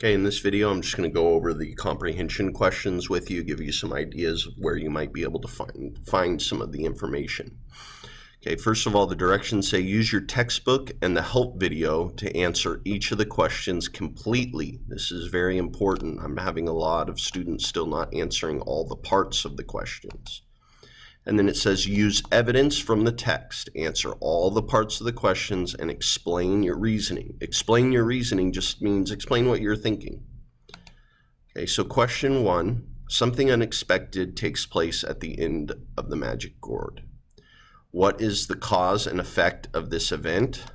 Okay, in this video, I'm just going to go over the comprehension questions with you, give you some ideas of where you might be able to find some of the information. Okay, first of all, the directions say use your textbook and the help video to answer each of the questions completely. This is very important. I'm having a lot of students still not answering all the parts of the questions. And then it says use evidence from the text. Answer all the parts of the questions and explain your reasoning. Explain your reasoning just means explain what you're thinking. Okay, so question 1, something unexpected takes place at the end of the Magic Gourd. What is the cause and effect of this event?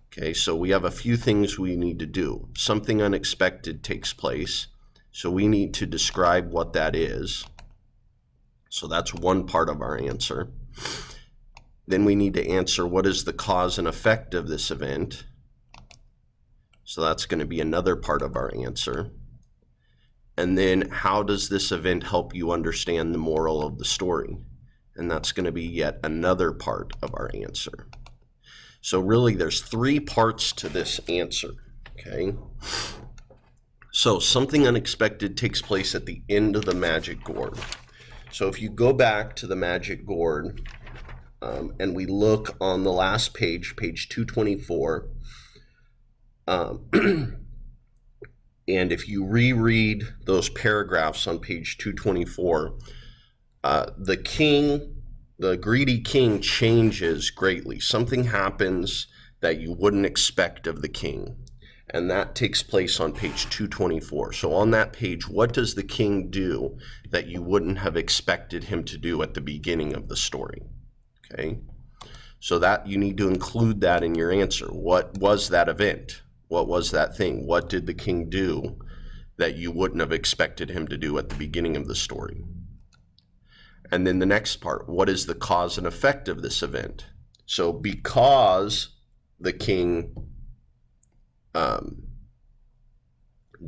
Okay, so we have a few things we need to do. Something unexpected takes place, so we need to describe what that is. So that's one part of our answer. Then we need to answer what is the cause and effect of this event. So that's going to be another part of our answer. And then how does this event help you understand the moral of the story? And that's going to be yet another part of our answer. So really there's 3 parts to this answer, okay? So something unexpected takes place at the end of the Magic Gourd. So if you go back to the Magic Gourd and we look on the last page, page 224, and if you reread those paragraphs on page 224, the greedy king changes greatly. Something happens that you wouldn't expect of the king. And that takes place on page 224. So on that page, what does the king do that you wouldn't have expected him to do at the beginning of the story? Okay, so that you need to include that in your answer. What was that event? What was that thing? What did the king do that you wouldn't have expected him to do at the beginning of the story? And then the next part, what is the cause and effect of this event? So because the king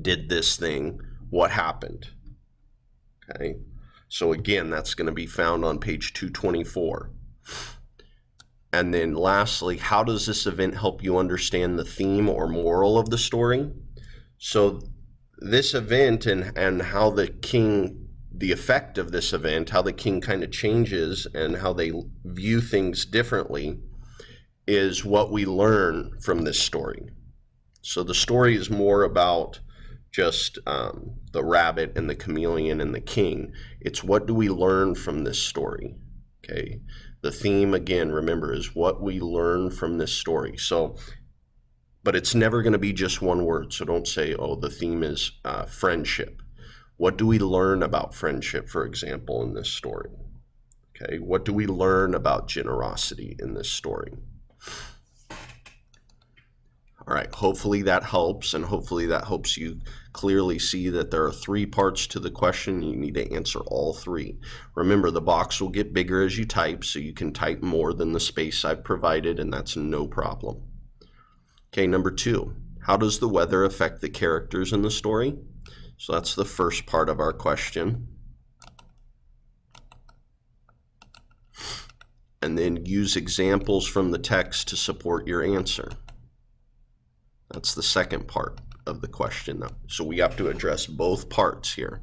did this thing, what happened? Okay, so again, that's going to be found on page 224. And then lastly, how does this event help you understand the theme or moral of the story? So this event and how the king, the effect of this event, how the king kind of changes and how they view things differently is what we learn from this story. So the story is more about just the rabbit and the chameleon and the king. It's what do we learn from this story? Okay, the theme again, remember, is what we learn from this story. So, but it's never going to be just one word. So don't say, oh, the theme is friendship. What do we learn about friendship, for example, in this story? Okay, what do we learn about generosity in this story? All right, hopefully that helps, and hopefully that helps you clearly see that there are 3 parts to the question. You need to answer all 3. Remember, the box will get bigger as you type, so you can type more than the space I've provided, and that's no problem. Okay, number 2, how does the weather affect the characters in the story? So that's the first part of our question. And then use examples from the text to support your answer. That's the second part of the question. So we have to address both parts here.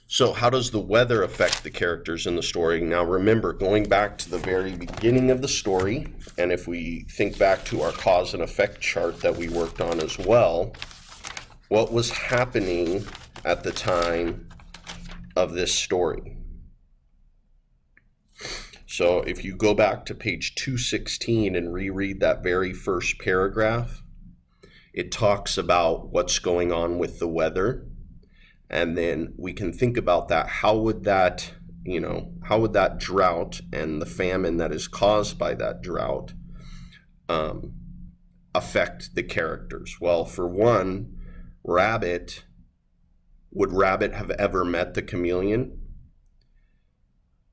So how does the weather affect the characters in the story? Now remember, going back to the very beginning of the story, and if we think back to our cause and effect chart that we worked on as well, what was happening at the time of this story? So if you go back to page 216 and reread that very first paragraph, it talks about what's going on with the weather. And then we can think about that. How would that, how would that drought and the famine that is caused by that drought affect the characters? Well, for one, would Rabbit have ever met the chameleon?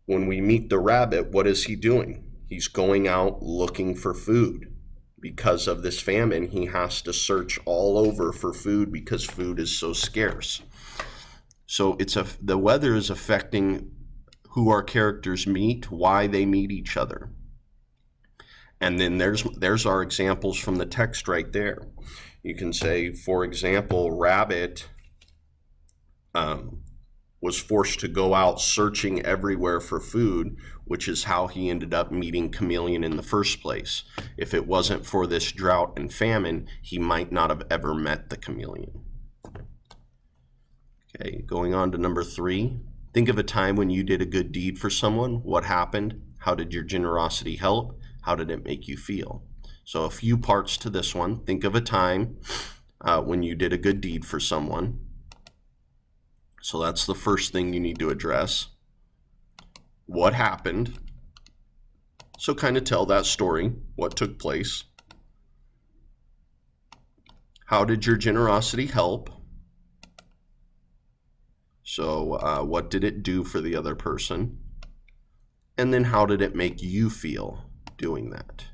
When we meet the rabbit, what is he doing? He's going out looking for food. Because of this famine, he has to search all over for food because food is so scarce. So the weather is affecting who our characters meet, why they meet each other. And then there's our examples from the text right there. You can say, for example, Rabbit was forced to go out searching everywhere for food, which is how he ended up meeting Chameleon in the first place. If it wasn't for this drought and famine, he might not have ever met the Chameleon. Okay, going on to number 3. Think of a time when you did a good deed for someone. What happened? How did your generosity help? How did it make you feel? So a few parts to this one. Think of a time when you did a good deed for someone. So that's the first thing you need to address. What happened? So kind of tell that story, what took place. How did your generosity help? So what did it do for the other person? And then how did it make you feel doing that?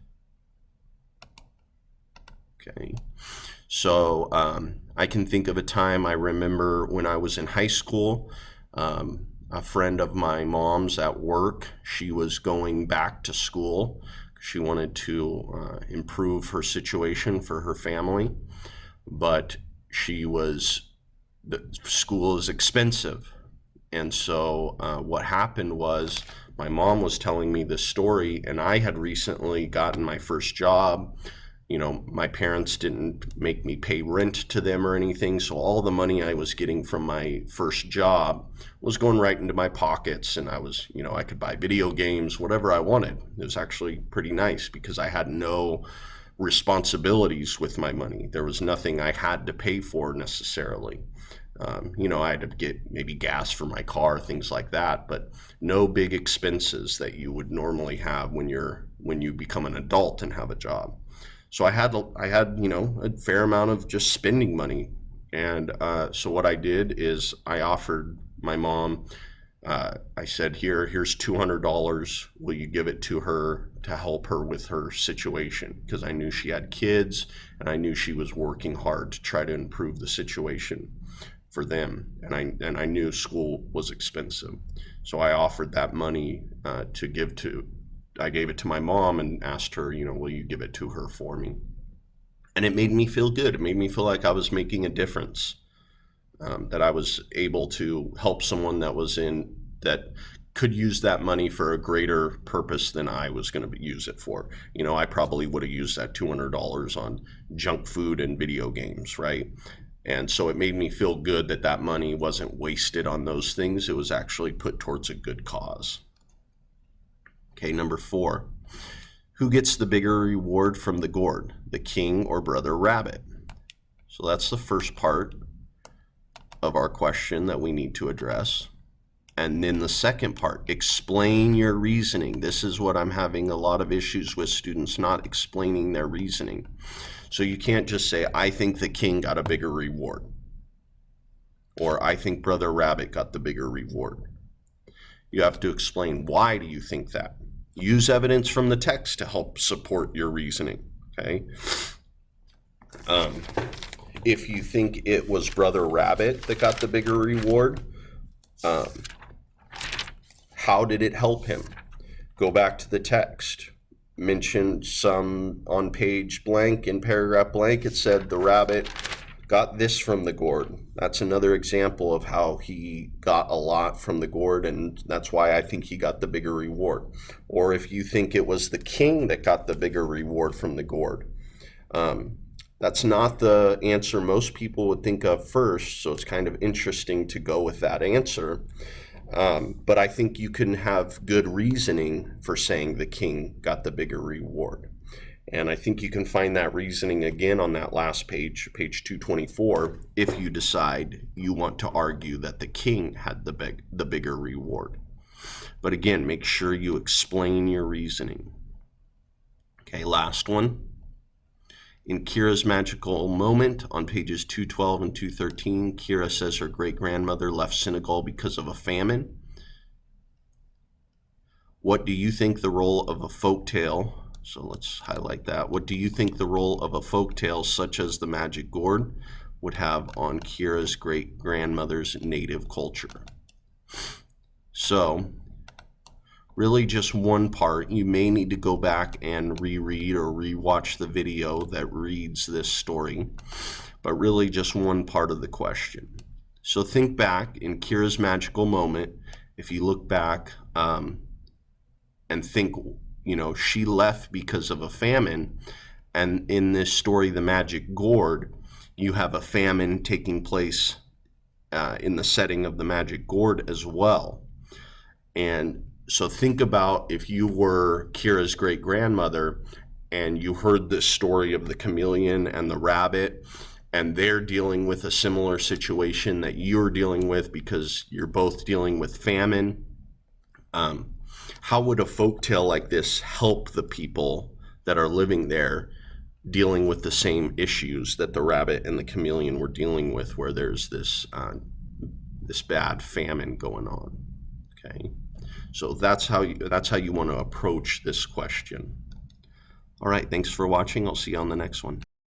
Okay, so I can think of a time I remember when I was in high school. A friend of my mom's at work, she was going back to school. She wanted to improve her situation for her family, but the school is expensive. And so what happened was my mom was telling me this story, and I had recently gotten my first job. You know, my parents didn't make me pay rent to them or anything, so all the money I was getting from my first job was going right into my pockets, and I was, you know, I could buy video games, whatever I wanted. It was actually pretty nice because I had no responsibilities with my money. There was nothing I had to pay for necessarily. You know, I had to get maybe gas for my car, things like that, but no big expenses that you would normally have when you become an adult and have a job. So I had, you know, a fair amount of just spending money. And so what I did is I offered my mom, I said, here's $200. Will you give it to her to help her with her situation? Because I knew she had kids and I knew she was working hard to try to improve the situation for them. And I knew school was expensive. So I offered that money to give to. I gave it to my mom and asked her, you know, will you give it to her for me? And it made me feel good. It made me feel like I was making a difference, that I was able to help someone that could use that money for a greater purpose than I was going to use it for. You know, I probably would have used that $200 on junk food and video games, right? And so it made me feel good that that money wasn't wasted on those things. It was actually put towards a good cause. Okay, number 4. Who gets the bigger reward from the gourd, the king or Brother Rabbit? So that's the first part of our question that we need to address. And then the second part, explain your reasoning. This is what I'm having a lot of issues with, students not explaining their reasoning. So you can't just say, I think the king got a bigger reward, or I think Brother Rabbit got the bigger reward. You have to explain, why do you think that? Use evidence from the text to help support your reasoning, okay? If you think it was Brother Rabbit that got the bigger reward, how did it help him? Go back to the text. Mention some on page blank, in paragraph blank, it said the rabbit got this from the gourd. That's another example of how he got a lot from the gourd, and that's why I think he got the bigger reward. Or if you think it was the king that got the bigger reward from the gourd, that's not the answer most people would think of first, so it's kind of interesting to go with that answer. But I think you can have good reasoning for saying the king got the bigger reward. And I think you can find that reasoning again on that last page, page 224, if you decide you want to argue that the king had the bigger reward. But again, make sure you explain your reasoning. Okay, last one. In Kira's magical moment on pages 212 and 213, Kira says her great-grandmother left Senegal because of a famine. What do you think the role of a folktale? So let's highlight that. What do you think the role of a folktale such as the Magic Gourd would have on Kira's great-grandmother's native culture? So really just one part. You may need to go back and reread or rewatch the video that reads this story, but really just one part of the question. So think back in Kira's magical moment. If you look back and think, you know, she left because of a famine, and in this story, the Magic Gourd, you have a famine taking place in the setting of the Magic Gourd as well. And so think about if you were Kira's great-grandmother and you heard this story of the chameleon and the rabbit, and they're dealing with a similar situation that you're dealing with because you're both dealing with famine. How would a folktale like this help the people that are living there dealing with the same issues that the rabbit and the chameleon were dealing with, where there's this this bad famine going on? Okay, so that's how you want to approach this question. All right, thanks for watching. I'll see you on the next one.